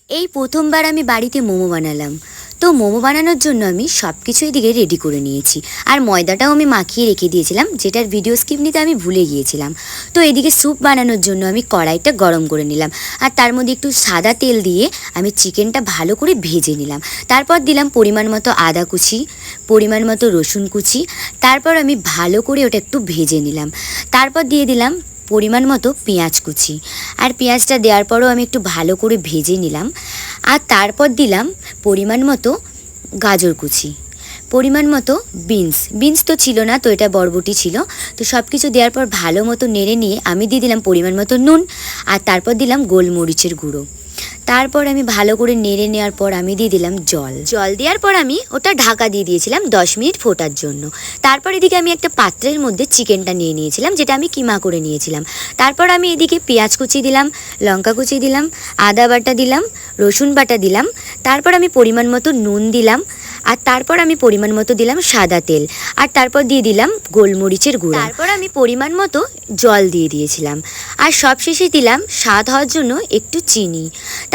এই প্রথমবার আমি বাড়িতে মোমো বানালাম। তো মোমো বানানোর জন্য আমি সব কিছু এদিকে রেডি করে নিয়েছি, আর ময়দাটাও আমি মাখিয়ে রেখে দিয়েছিলাম, যেটার ভিডিও স্কিপ নিতে আমি ভুলে গিয়েছিলাম। তো এদিকে স্যুপ বানানোর জন্য আমি কড়াইটা গরম করে নিলাম, আর তার মধ্যে একটু সাদা তেল দিয়ে আমি চিকেনটা ভালো করে ভেজে নিলাম। তারপর দিলাম পরিমাণ মতো আদা কুচি, পরিমাণ মতো রসুন কুচি। তারপর আমি ভালো করে ওটা একটু ভেজে নিলাম। তারপর দিয়ে দিলাম পরিমাণ মতো পেঁয়াজ কুচি, আর পেঁয়াজটা দেওয়ার পরও আমি একটু ভালো করে ভেজে নিলাম। আর তারপর দিলাম পরিমাণ মতো গাজর কুচি, পরিমাণ মতো বিনস তো ছিল না, তো এটা বরবটি ছিল। তো সব কিছু দেওয়ার পর ভালো মতো নেড়ে নিয়ে আমি দিয়ে দিলাম পরিমাণ মতো নুন, আর তারপর দিলাম গোলমরিচের গুঁড়ো। তারপর আমি ভালো করে নেড়ে নেওয়ার পর আমি দিয়ে দিলাম জল দেওয়ার পর আমি ওটা ঢাকা দিয়ে দিয়েছিলাম 10 মিনিট ফোটার জন্য। তারপর এদিকে আমি একটা পাত্রের মধ্যে চিকেনটা নিয়ে নিয়েছিলাম, যেটা আমি কিমা করে নিয়েছিলাম। তারপর আমি এদিকে পেঁয়াজ কুচি দিলাম, লঙ্কা কুচি দিলাম, আদা বাটা দিলাম, রসুন বাটা দিলাম। তারপর আমি পরিমাণ মতো নুন দিলাম, আর তারপর আমি পরিমাণ মতো দিলাম সাদা তেল, আর তারপর দিয়ে দিলাম গোলমরিচের গুঁড়ো। তারপর আমি পরিমাণ মতো জল দিয়ে দিয়েছিলাম, আর সবশেষে দিলাম স্বাদ হওয়ার জন্য একটু চিনি।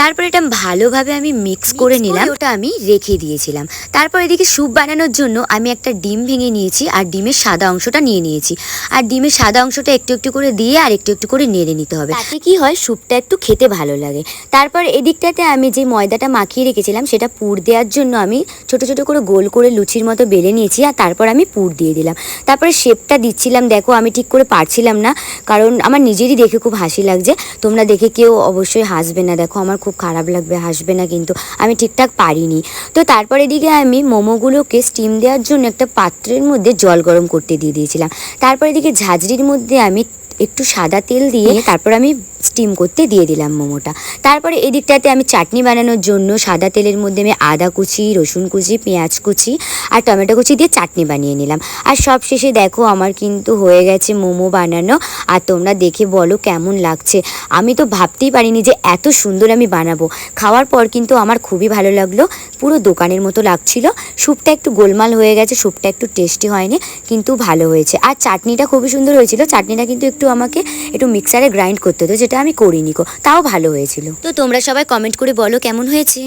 তারপর এটা ভালোভাবে আমি মিক্স করে নিলাম, ওটা আমি রেখে দিয়েছিলাম। তারপর এদিকে স্যুপ বানানোর জন্য আমি একটা ডিম ভেঙে নিয়েছি, আর ডিমের সাদা অংশটা নিয়ে নিয়েছি। আর ডিমের সাদা অংশটা একটু একটু করে দিয়ে আর একটু একটু করে নেড়ে নিতে হবে, তাতে কি হয় স্যুপটা একটু খেতে ভালো লাগে। তারপর এদিকটাতে আমি যে ময়দাটা মাখিয়ে রেখেছিলাম সেটা পুর দেওয়ার জন্য আমি ছোট ছোট করে গোল করে লুচির মতো বেলে নিয়েছি, আর তারপর আমি পুর দিয়ে দিলাম। তারপরে শেপটা দিচ্ছিলাম, দেখো আমি ঠিক করে পারছিলাম না, কারণ আমার নিজেরই দেখে খুব হাসি লাগছে। তোমরা দেখে কেউ অবশ্যই হাসবে না, দেখো আমার খুব খারাপ লাগবে, হাসবে না, কিন্তু আমি ঠিকঠাক পারিনি। তো তারপর এদিকে আমি মোমোগুলোকে স্টিম দেওয়ার জন্য একটা পাত্রের মধ্যে জল গরম করতে দিয়ে দিয়েছিলাম। তারপর এদিকে ঝাঁঝরির মধ্যে আমি একটু সাদা তেল দিয়ে তারপর আমি স্টিম করতে দিয়ে দিলাম মোমোটা। তারপরে এদিকটাতে আমি চাটনি বানানোর জন্য সাদা তেলের মধ্যে আমি আদা কুচি, রসুন কুচি, পেঁয়াজ কুচি আর টমেটো কুচি দিয়ে চাটনি বানিয়ে নিলাম। আর সব শেষে দেখো আমার কিন্তু হয়ে গেছে মোমো বানানো, আর তোমরা দেখে বলো কেমন লাগছে। আমি তো ভাবতেই পারিনি যে এত সুন্দর আমি বানাবো। খাওয়ার পর কিন্তু আমার খুবই ভালো লাগলো, পুরো দোকানের মতো লাগছিল। স্যুপটা একটু গোলমাল হয়ে গেছে, স্যুপটা একটু টেস্টি হয়নি, কিন্তু ভালো হয়েছে। আর চাটনিটা খুবই সুন্দর হয়েছিল। চাটনিটা কিন্তু আমাকে একটু মিক্সারে গ্রাইন্ড করতে হতো, যেটা আমি করিনি, তাও ভালো হয়েছিল। তো তোমরা সবাই কমেন্ট করে বলো কেমন হয়েছে।